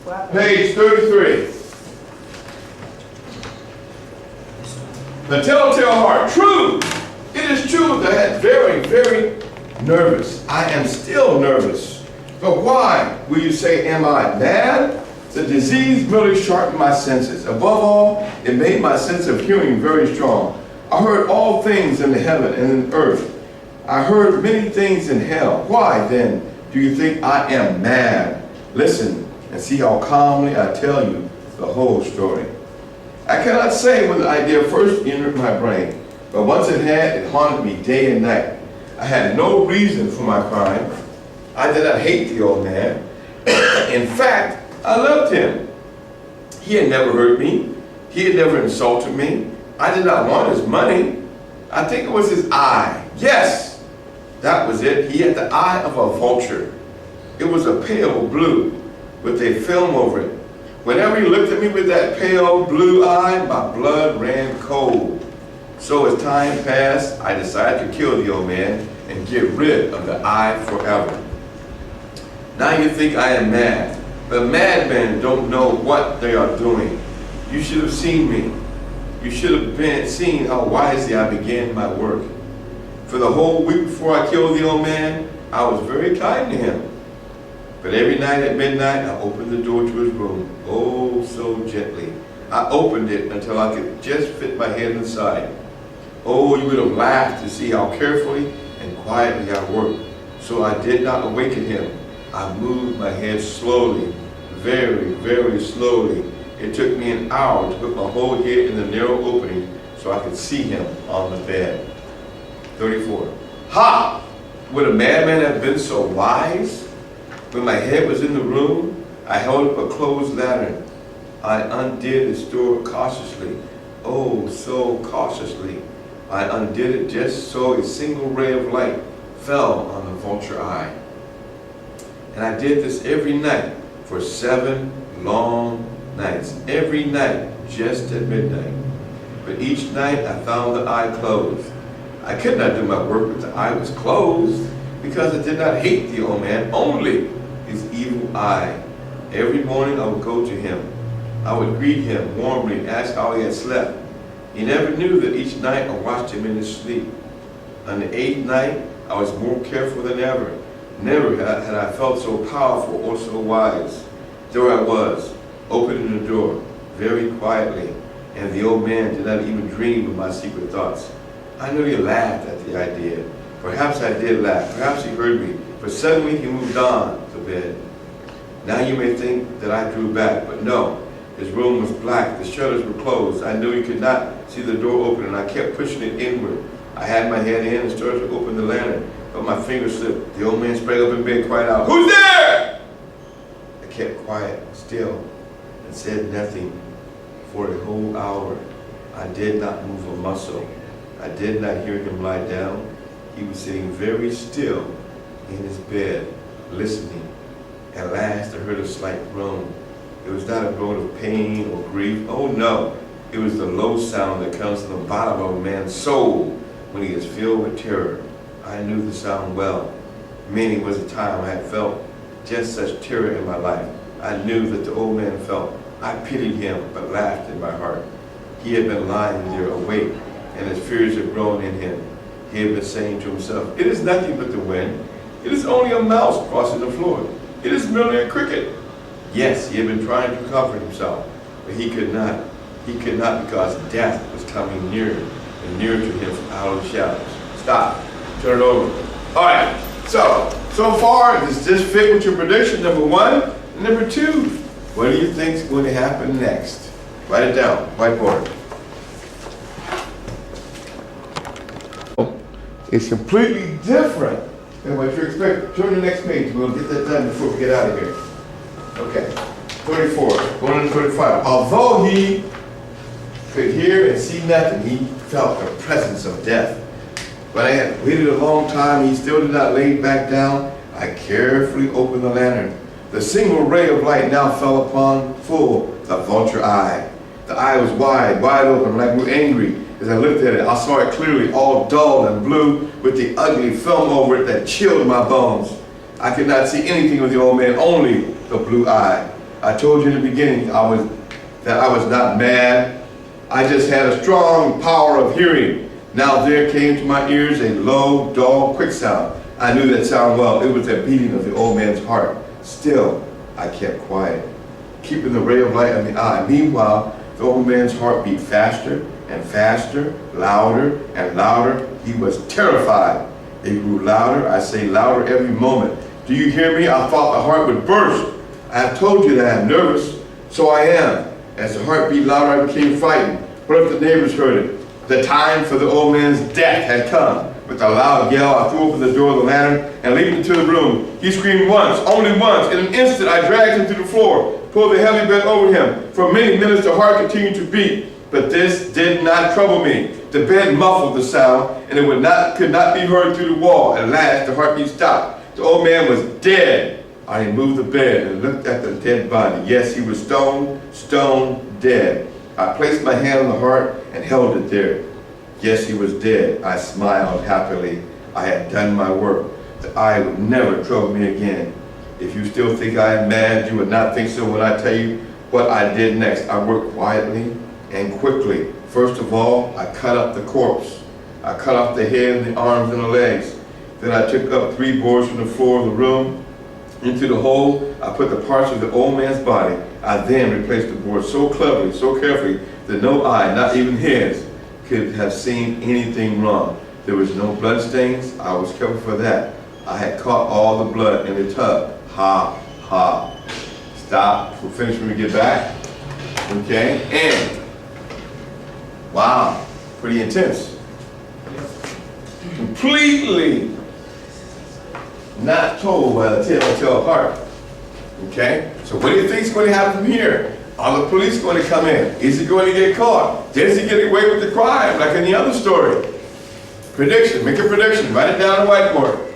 Page 33. The telltale heart. True. It is true that I had very nervous. I am still nervous. But why, will you say, am I mad? The disease merely sharpened my senses. Above all, it made my sense of hearing very strong. I heard all things in the heaven and in earth. I heard many things in hell. Why, then, do you think I am mad? Listen and see how calmly I tell you the whole story. I cannot say when the idea first entered my brain, but once it haunted me day and night. I had no reason for my crime. I did not hate the old man. In fact, I loved him. He had never hurt me. He had never insulted me. I did not want his money. I think it was his eye. Yes, that was it. He had the eye of a vulture. It was a pale blue with a film over it. Whenever he looked at me with that pale blue eye, my blood ran cold. So as time passed, I decided to kill the old man and get rid of the eye forever. Now you think I am mad, but madmen don't know what they are doing. You should have seen me. You should have seen how wisely I began my work. For the whole week before I killed the old man, I was very kind to him. But every night at midnight, I opened the door to his room, oh so gently. I opened it until I could just fit my head inside. Oh, you would have laughed to see how carefully and quietly I worked. So I did not awaken him. I moved my head slowly, very slowly. It took me an hour to put my whole head in the narrow opening so I could see him on the bed. 34. Ha! Would a madman have been so wise? When my head was in the room, I held up a closed lantern. I undid its door cautiously, oh so cautiously. I undid it just so a single ray of light fell on the vulture eye. And I did this every night for 7 long nights. Every night, just at midnight. But each night I found the eye closed. I could not do my work with the eye was closed because I did not hate the old man, only his evil eye. Every morning I would go to him. I would greet him warmly and ask how he had slept. He never knew that each night I watched him in his sleep. On the 8th night, I was more careful than ever. Never had I felt so powerful or so wise. There I was, opening the door, very quietly, and the old man did not even dream of my secret thoughts. I knew he laughed at the idea. Perhaps I did laugh, perhaps he heard me, but suddenly he moved on to bed. Now you may think that I drew back, but no. His room was black, the shutters were closed. I knew he could not see the door open, and I kept pushing it inward. I had my head in and started to open the lantern, but my fingers slipped. The old man sprang up in bed and cried out, "Who's there?" I kept quiet, still, and said nothing for a whole hour. I did not move a muscle. I did not hear him lie down. He was sitting very still in his bed, listening. At last I heard a slight groan. It was not a groan of pain or grief. Oh no, it was the low sound that comes from the bottom of a man's soul when he is filled with terror. I knew the sound well. Many was the time I had felt just such terror in my life. I knew that the old man felt. I pitied him, but laughed in my heart. He had been lying there awake, and his fears had grown in him. He had been saying to himself, "It is nothing but the wind. It is only a mouse crossing the floor. It is merely a cricket." Yes, he had been trying to comfort himself, but he could not. He could not because death was coming nearer and nearer to him from out of the shadows. Stop. Turn it over. All right. So far, does this fit with your prediction, number 1? And number 2, what do you think is going to happen next? Write it down. Whiteboard. It's completely different than what you expect. Turn to the next page. We'll get that done before we get out of here. Okay, 34, going into 35. Although he could hear and see nothing, he felt the presence of death. When I had waited a long time, he still did not lay back down. I carefully opened the lantern. The single ray of light now fell upon full the vulture eye. The eye was wide open. When I grew angry, as I looked at it, I saw it clearly, all dull and blue, with the ugly film over it that chilled my bones. I could not see anything with the old man, only the blue eye. I told you in the beginning that I was not mad. I just had a strong power of hearing. Now there came to my ears a low, dull, quick sound. I knew that sound well. It was the beating of the old man's heart. Still, I kept quiet, keeping the ray of light in the eye. Meanwhile, the old man's heart beat faster and faster, louder and louder. He was terrified. It grew louder, I say louder every moment. Do you hear me? I thought the heart would burst. I have told you that I'm nervous, so I am. As the heart beat louder, I became frightened. What if the neighbors heard it? The time for the old man's death had come. With a loud yell, I threw open the door of the lantern and leaped into the room. He screamed once, only once. In an instant, I dragged him to the floor, pulled the heavy bed over him. For many minutes, the heart continued to beat, but this did not trouble me. The bed muffled the sound, and it could not be heard through the wall. At last, the heartbeat stopped. The old man was dead. I removed the bed and looked at the dead body. Yes, he was stone dead. I placed my hand on the heart and held it there. Yes, he was dead. I smiled happily. I had done my work. The eye would never trouble me again. If you still think I am mad, you would not think so when I tell you what I did next. I worked quietly and quickly. First of all, I cut up the corpse. I cut off the head, the arms, and the legs. Then I took up 3 boards from the floor of the room. Into the hole, I put the parts of the old man's body. I then replaced the boards so cleverly, so carefully, that no eye, not even his, could have seen anything wrong. There was no blood stains. I was careful for that. I had caught all the blood in the tub. Ha, ha. Stop. We'll finish when we get back. Okay? And, wow, pretty intense. Completely not told by the telltale heart. Okay? So what do you think is going to happen from here? Are the police going to come in? Is he going to get caught? Does he get away with the crime like in the other story? Prediction. Make a prediction. Write it down on the whiteboard.